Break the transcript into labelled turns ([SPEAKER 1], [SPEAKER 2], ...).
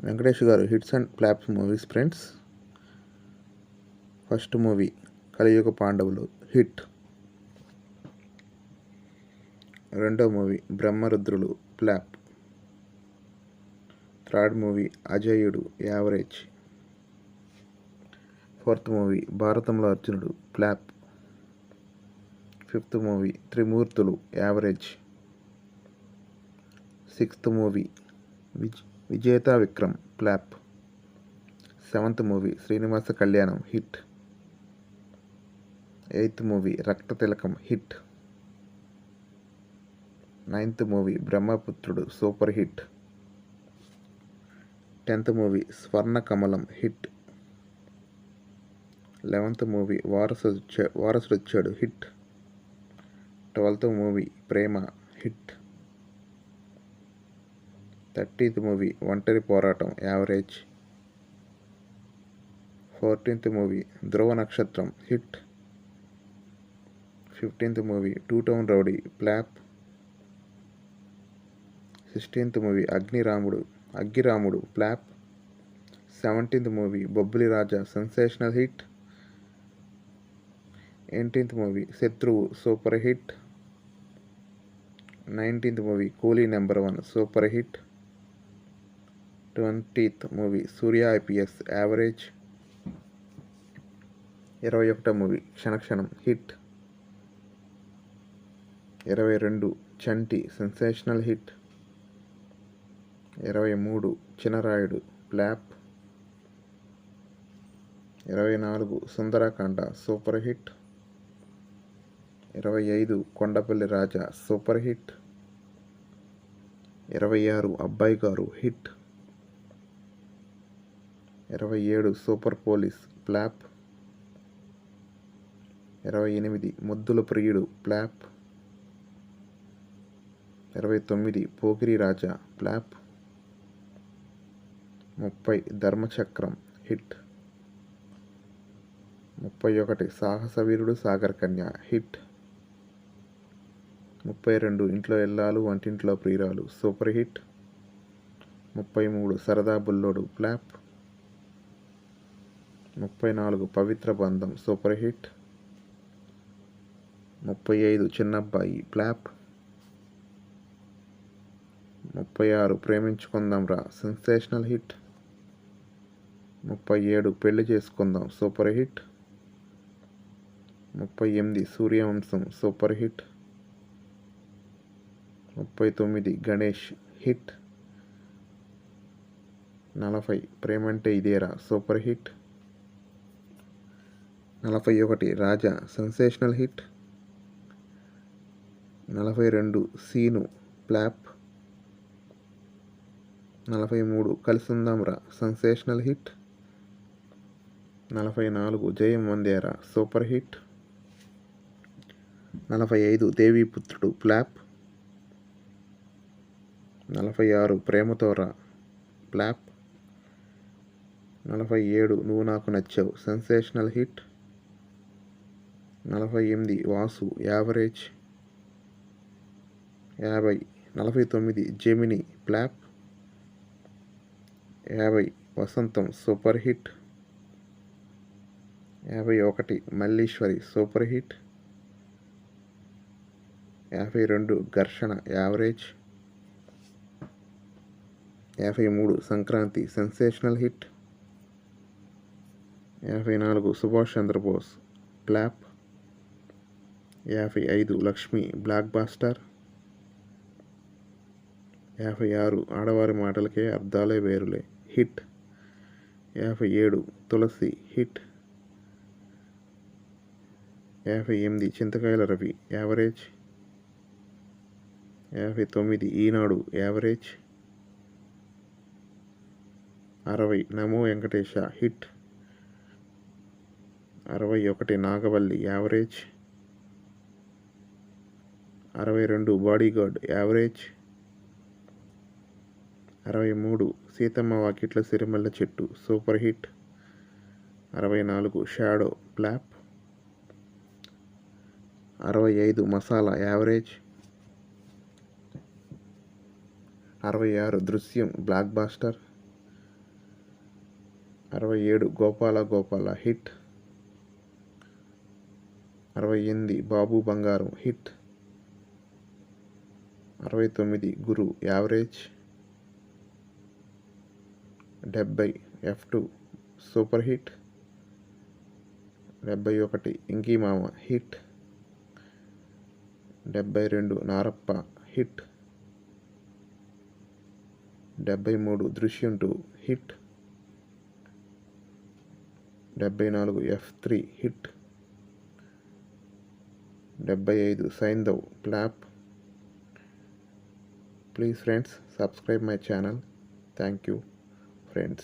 [SPEAKER 1] Venkatesh garu hits and flops movies friends. First movie Kaliyuga Pandavulu hit. రెండో movie Brahmarudrulu flop. Third movie Ajeyudu average. Fourth movie Bharatamlo Arjunudu flop. Fifth movie Trimurthulu average. Sixth movie Vijetha Vikram flop. Seventh movie Srinivasa Kalyanam hit. Eighth movie Raktha Tilakam hit. Ninth movie Brahmaputrudu super hit. 10th movie Swarna Kamalam hit. 11th movie Varasudochadu hit. 12th movie Prema hit. 30th movie Ontari Poratam average. 14th movie ధ్రువ నక్షత్రం hit. 15th movie two town rowdy flop. 16th movie Aggiramudu flop. 17th movie Bobbili Raja sensational hit. 18th movie Shatruvu super hit. 19th movie coolie number 1 super hit. 20th movie Surya IPS average. 21వ movie Kshanakshanam hit. 22 Chanti sensational hit. 23 Chinarayudu flop. 24 Sundarakanda super hit. 25 Kondapalli Raja super hit. 26 Abbai గారు hit. 27 super police flop. 28 ముద్దుల ప్రియుడు flop. 29 Pokiri రాజా flop. 30 ధర్మచక్రం hit. 31 సాహస వీరుడు Sagar Kanya hit. 32 ఇంట్లో ఎల్లాలు వంటింట్లో ప్రియురాలు super hit. 33 సరదా Bullodu flop. 34 Pavitra Bandham super hit. 35 Chinnabbai flop. 36 Preminchukundam Raa sensational hit. 37 Pelli Chesukundam super hit. 38 Suryavamsam super hit. 39 Ganesh hit. 40 Premante Idera super hit. 41 Raja sensational hit. 42 Seenu flop. 43 Kalisundam Raa sensational hit. 44 Jayam Vandera super hit. 45 Deviputrudu flop. 46 Premathoraa flop. 47 Nuvvu Naaku Nachav sensational hit. 48 Vasu average. 49 Gemini flop. 50 Vasantham super hit. 51 Malliswari super hit. 52 Gharshana average. 53 Sankranti sensational hit. 54 Subhash Chandrabose flop. 55 Lakshmi blockbuster. 56 Aadavari Matalake Arthale Verule hit. 57 Tulasi hit. 58 Chintakayala Ravi average. 59 Eenadu average. 60 Namo Venkatesa hit. 61 Nagavalli average. 62 Bodyguard average. 63 Seethamma Vakitla Sirimalla Chettu super hit. 64 Shadow flop. 65 Masala average. 66 Drishyam blockbuster. 67 Gopala Gopala hit. 68 Babu Bangaram hit. 69 గురు average. 70 F2 super hit. 71 ఇంకీ మామ hit. 72 Narappa hit. 73 దృశ్యం 2 hit. 74 F3 hit. 75 Saindhav flop. Please friends, subscribe my channel. Thank you friends.